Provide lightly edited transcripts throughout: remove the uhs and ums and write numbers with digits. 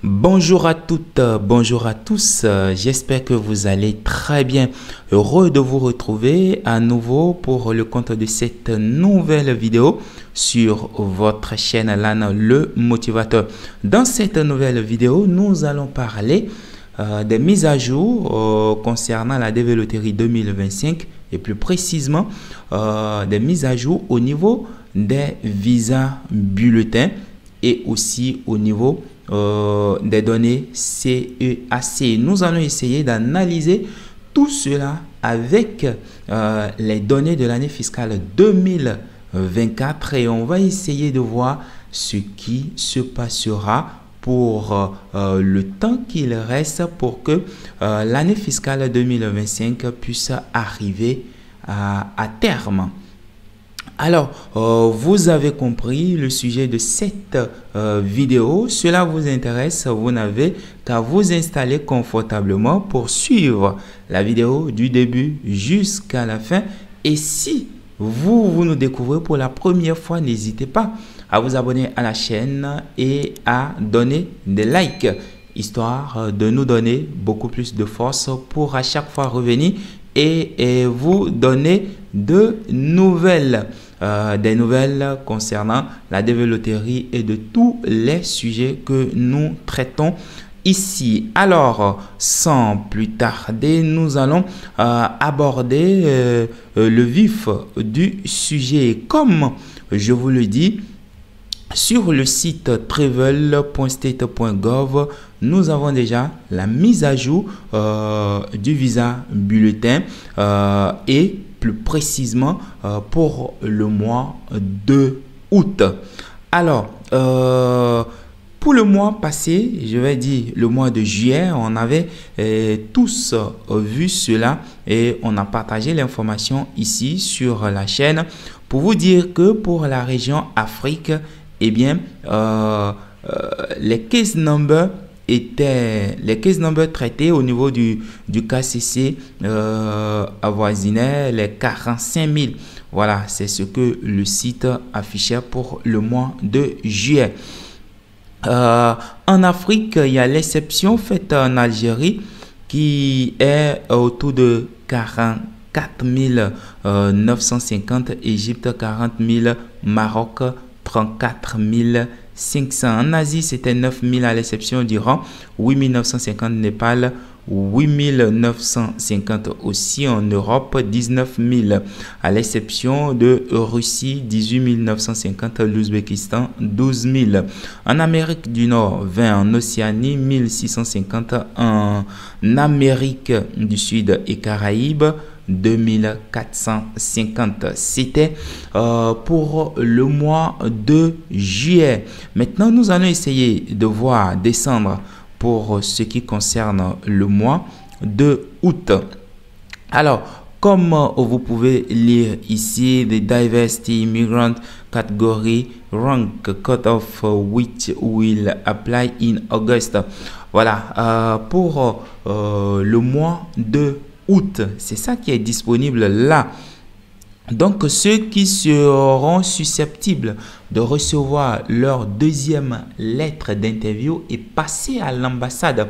Bonjour à toutes, bonjour à tous, j'espère que vous allez très bien. Heureux de vous retrouver à nouveau pour le compte de cette nouvelle vidéo sur votre chaîne LAN le motivateur. Dans cette nouvelle vidéo, nous allons parler des mises à jour concernant la développerie 2025 et plus précisément des mises à jour au niveau des visas bulletins et aussi au niveau des données CEAC. Nous allons essayer d'analyser tout cela avec les données de l'année fiscale 2024 et on va essayer de voir ce qui se passera pour le temps qu'il reste pour que l'année fiscale 2025 puisse arriver à terme. Alors, vous avez compris le sujet de cette vidéo. Cela vous intéresse, vous n'avez qu'à vous installer confortablement pour suivre la vidéo du début jusqu'à la fin. Et si vous nous découvrez pour la première fois, n'hésitez pas à vous abonner à la chaîne et à donner des likes, histoire de nous donner beaucoup plus de force pour à chaque fois revenir et vous donner de nouvelles. Des nouvelles concernant la développerie et de tous les sujets que nous traitons ici. Alors, sans plus tarder, nous allons aborder le vif du sujet. Comme je vous le dis, sur le site travel.state.gov, nous avons déjà la mise à jour du visa bulletin et plus précisément pour le mois de août. Alors, pour le mois passé, je vais dire le mois de juillet, on avait tous vu cela et on a partagé l'information ici sur la chaîne pour vous dire que pour la région Afrique, eh bien, les case numbers traités au niveau du KCC avoisinaient les 45 000. Voilà, c'est ce que le site affichait pour le mois de juillet. En Afrique, il y a l'exception faite en Algérie qui est autour de 44 950, Égypte 40 000, Maroc 34 500. En Asie, c'était 9 000 à l'exception d'Iran, 8 950 Népal, 8 950 aussi en Europe, 19 000 à l'exception de Russie, 18 950 l'Ouzbékistan, 12 000 en Amérique du Nord, 20 en Océanie, 1650 en Amérique du Sud et Caraïbes, 2450. C'était pour le mois de juillet. Maintenant, nous allons essayer de voir descendre pour ce qui concerne le mois de août. Alors, comme vous pouvez lire ici, the diversity immigrant category rank cutoff which will apply in August. Voilà, pour le mois de août, c'est ça qui est disponible là. Donc, ceux qui seront susceptibles de recevoir leur deuxième lettre d'interview et passer à l'ambassade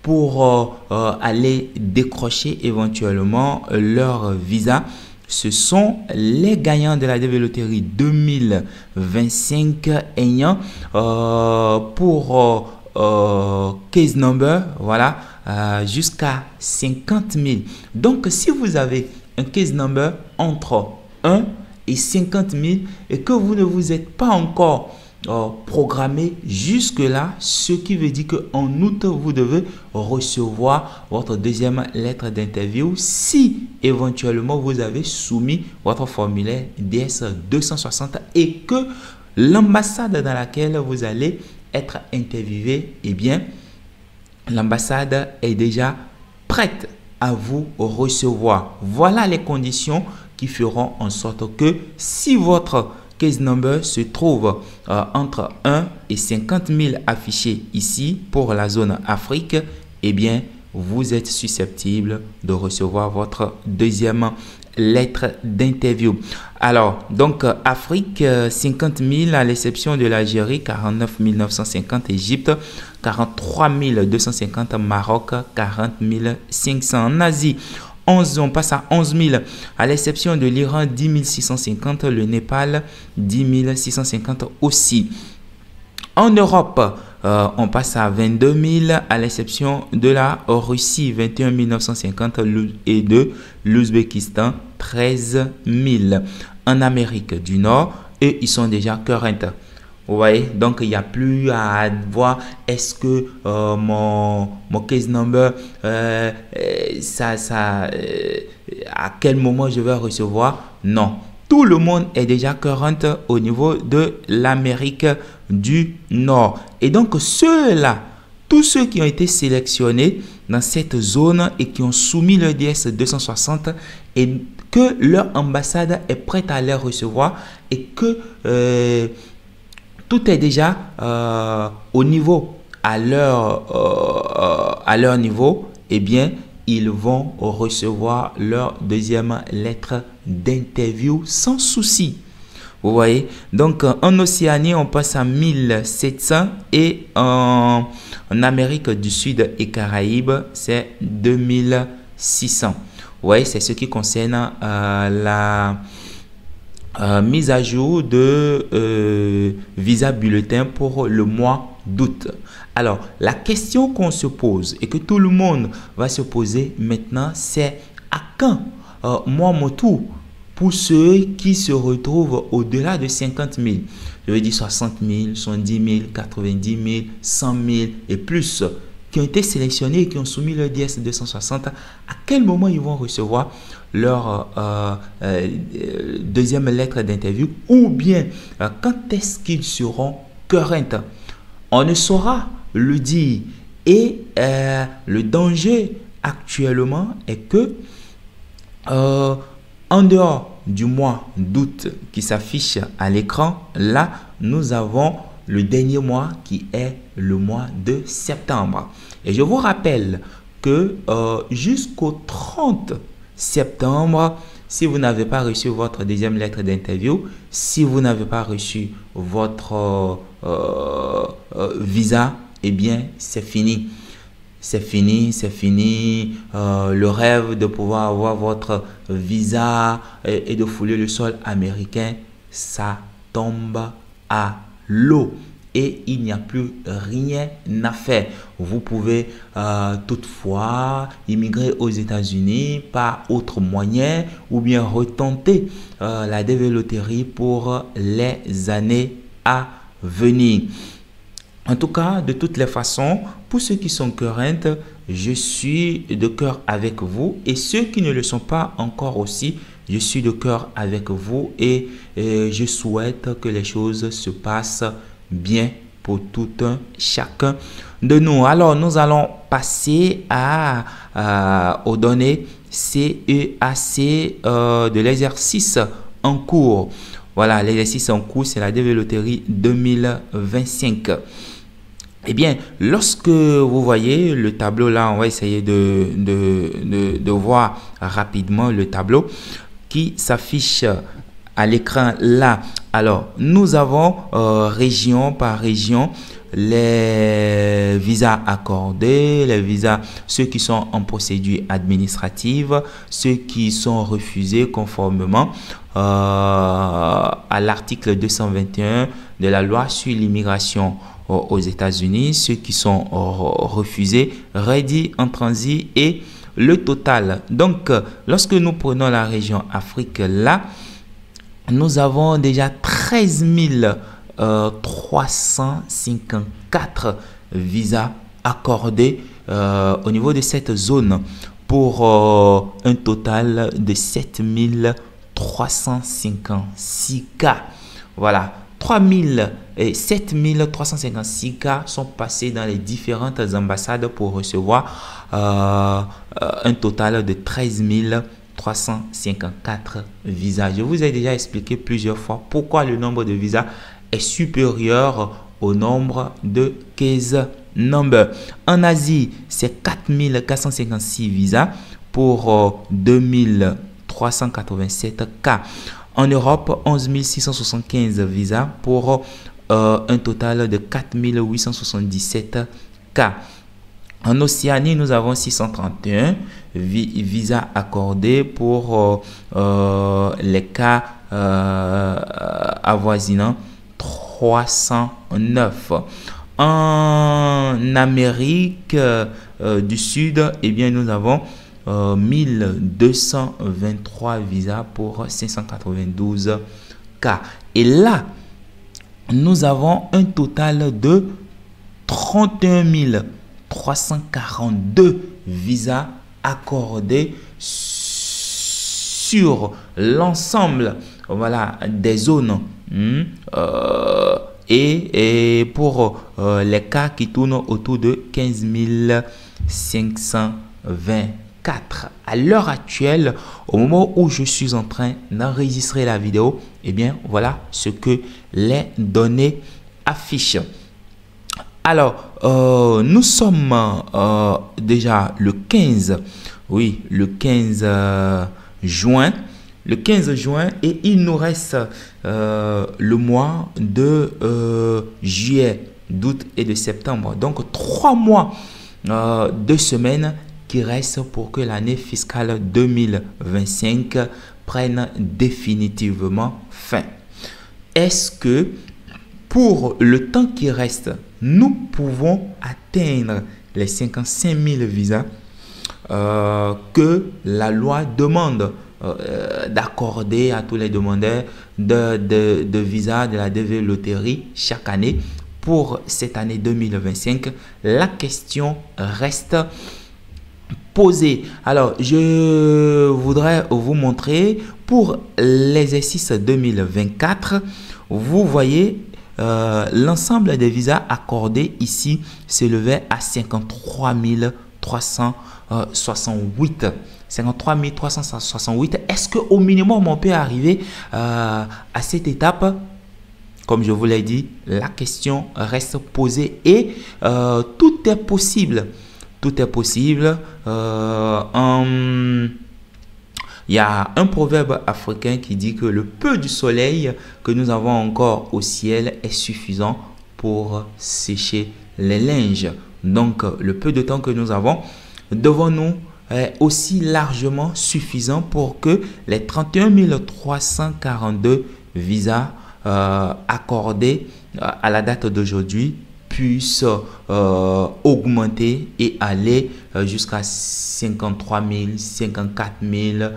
pour aller décrocher éventuellement leur visa, ce sont les gagnants de la développerie 2025 ayant pour case number, voilà, jusqu'à 50 000. Donc, si vous avez un case number entre 1 et 50 000 et que vous ne vous êtes pas encore programmé jusque-là, ce qui veut dire qu'en août, vous devez recevoir votre deuxième lettre d'interview si éventuellement vous avez soumis votre formulaire DS 260 et que l'ambassade dans laquelle vous allez être interviewé, eh bien, l'ambassade est déjà prête à vous recevoir. Voilà les conditions qui feront en sorte que si votre case number se trouve entre 1 et 50 000 affichés ici pour la zone Afrique, eh bien, vous êtes susceptible de recevoir votre deuxième lettres d'interview. Alors, donc, Afrique, 50 000 à l'exception de l'Algérie, 49 950, Égypte, 43 250, Maroc, 40 500. En Asie, on passe à 11 000, à l'exception de l'Iran, 10 650, le Népal, 10 650 aussi. En Europe, on passe à 22 000, à l'exception de la Russie, 21 950, et de l'Ouzbékistan, 13 000. En Amérique du Nord, eux, ils sont déjà current. Vous voyez, donc il n'y a plus à voir est-ce que mon case number, à quel moment je vais recevoir. Non, tout le monde est déjà current au niveau de l'Amérique du Nord. Et donc ceux-là, tous ceux qui ont été sélectionnés dans cette zone et qui ont soumis le DS 260 et que leur ambassade est prête à les recevoir et que tout est déjà au niveau, à leur niveau, eh bien, ils vont recevoir leur deuxième lettre d'interview sans souci. Vous voyez, donc en Océanie, on passe à 1700 et en Amérique du Sud et Caraïbes, c'est 2600. Vous voyez, c'est ce qui concerne la mise à jour de visa bulletin pour le mois d'août. Alors, la question qu'on se pose et que tout le monde va se poser maintenant, c'est à quand moi, mon tour, pour ceux qui se retrouvent au-delà de 50 000, je veux dire 60 000, 70 000, 90 000, 100 000 et plus, qui ont été sélectionnés et qui ont soumis leur DS 260, à quel moment ils vont recevoir leur deuxième lettre d'interview ou bien quand est-ce qu'ils seront current. On ne saura le dire et le danger actuellement est que en dehors du mois d'août qui s'affiche à l'écran, là nous avons le dernier mois qui est le mois de septembre. Et je vous rappelle que jusqu'au 30 septembre, si vous n'avez pas reçu votre deuxième lettre d'interview, si vous n'avez pas reçu votre visa, eh bien, c'est fini. C'est fini, c'est fini. Le rêve de pouvoir avoir votre visa et de fouler le sol américain, ça tombe à l'eau. Et il n'y a plus rien à faire. Vous pouvez toutefois immigrer aux États-Unis par autre moyen ou bien retenter la DV Loterie pour les années à venir. En tout cas, de toutes les façons, pour ceux qui sont current, je suis de cœur avec vous. Et ceux qui ne le sont pas encore aussi, je suis de cœur avec vous. Et je souhaite que les choses se passent bien pour tout un chacun de nous. Alors, nous allons passer aux données CEAC de l'exercice en cours. Voilà, l'exercice en cours, c'est la DV Loterie 2025. Eh bien, lorsque vous voyez le tableau là, on va essayer de voir rapidement le tableau qui s'affiche à l'écran là. Alors, nous avons région par région les visas accordés, les visas, ceux qui sont en procédure administrative, ceux qui sont refusés conformément à l'article 221 de la loi sur l'immigration aux États-Unis, ceux qui sont refusés, ready en transit et le total. Donc, lorsque nous prenons la région Afrique là, nous avons déjà 13 354 visas accordés au niveau de cette zone pour un total de 7 356 cas. Voilà, 7 356 cas sont passés dans les différentes ambassades pour recevoir un total de 13 354 visas. Je vous ai déjà expliqué plusieurs fois pourquoi le nombre de visas est supérieur au nombre de case number. En Asie, c'est 4 456 visas pour 2300 387 cas. En Europe, 11 675 visas pour un total de 4 877 cas. En Océanie, nous avons 631 visas accordés pour les cas avoisinant 309. En Amérique du Sud, eh bien, nous avons 1223 visas pour 592 cas. Et là, nous avons un total de 31 342 visas accordés sur l'ensemble, voilà, des zones. Et pour les cas qui tournent autour de 15 524. À l'heure actuelle, au moment où je suis en train d'enregistrer la vidéo, eh bien, voilà ce que les données affichent. Alors, nous sommes déjà le 15, oui, le 15 juin. Le 15 juin et il nous reste le mois de juillet, d'août et de septembre. Donc, 3 mois, 2 semaines qui restent pour que l'année fiscale 2025 prenne définitivement fin. Est-ce que pour le temps qui reste, nous pouvons atteindre les 55 000 visas que la loi demande d'accorder à tous les demandeurs de visa de la DV Loterie chaque année pour cette année 2025? La question reste posée. Alors, je voudrais vous montrer pour l'exercice 2024. Vous voyez, l'ensemble des visas accordés ici s'élevait à 53 368. 53 368. Est-ce qu'au minimum, on peut arriver à cette étape? Comme je vous l'ai dit, la question reste posée et tout est possible. Tout est possible. Il y a un proverbe africain qui dit que le peu du soleil que nous avons encore au ciel est suffisant pour sécher les linges. Donc, le peu de temps que nous avons devant nous est aussi largement suffisant pour que les 31 342 visas accordés à la date d'aujourd'hui puissent augmenter et aller jusqu'à 53 000, 54 000,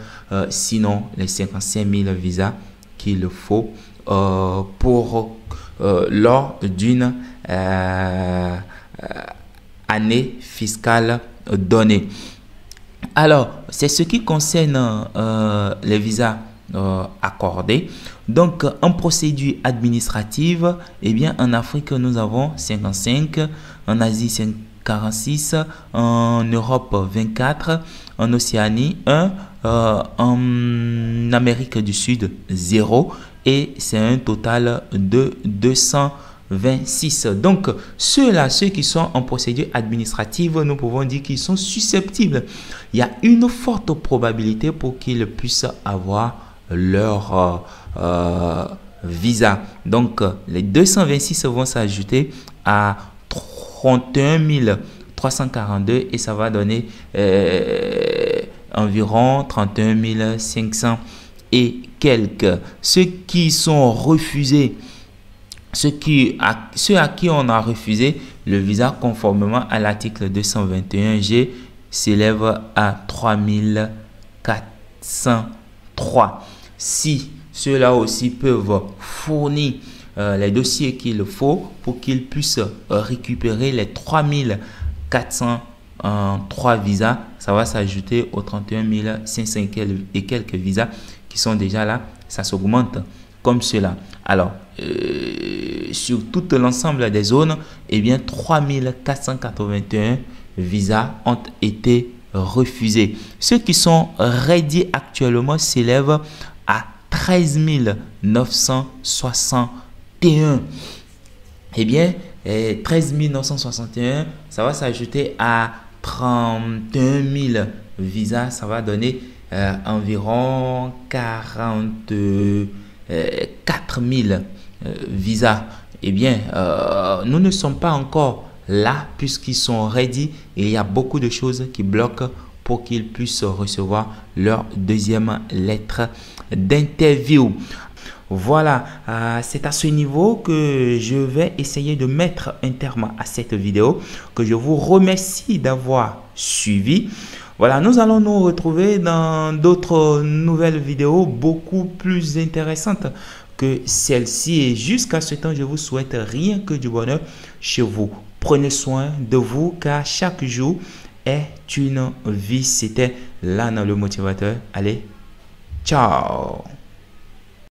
sinon les 55 000 visas qu'il faut pour lors d'une année fiscale donnée. Alors, c'est ce qui concerne les visas accordés. Donc, en procédure administrative, eh bien, en Afrique, nous avons 55, en Asie, 46, en Europe, 24, en Océanie, 1, en Amérique du Sud, 0, et c'est un total de 226. Donc, ceux qui sont en procédure administrative, nous pouvons dire qu'ils sont susceptibles. Il y a une forte probabilité pour qu'ils puissent avoir leur visa. Donc, les 226 vont s'ajouter à 31 342 et ça va donner environ 31 500 et quelques. Ceux qui sont refusés, ceux à qui on a refusé le visa conformément à l'article 221G s'élève à 3403. Si ceux-là aussi peuvent fournir les dossiers qu'il faut pour qu'ils puissent récupérer les 3403 visas, ça va s'ajouter aux 31 500 et quelques visas qui sont déjà là, ça s'augmente comme cela. Alors, sur tout l'ensemble des zones, eh bien 3481 visas ont été refusés. Ceux qui sont ready actuellement s'élèvent à 13 961. Eh bien, 13 961, ça va s'ajouter à 31 000 visas, ça va donner environ 44 000 visas. Eh bien, nous ne sommes pas encore là puisqu'ils sont ready et il y a beaucoup de choses qui bloquent pour qu'ils puissent recevoir leur deuxième lettre d'interview. Voilà, c'est à ce niveau que je vais essayer de mettre un terme à cette vidéo, que je vous remercie d'avoir suivi. Voilà, nous allons nous retrouver dans d'autres nouvelles vidéos beaucoup plus intéressantes que celle-ci. Et jusqu'à ce temps, je vous souhaite rien que du bonheur chez vous. Prenez soin de vous car chaque jour est une vie. C'était Lana le motivateur. Allez, ciao!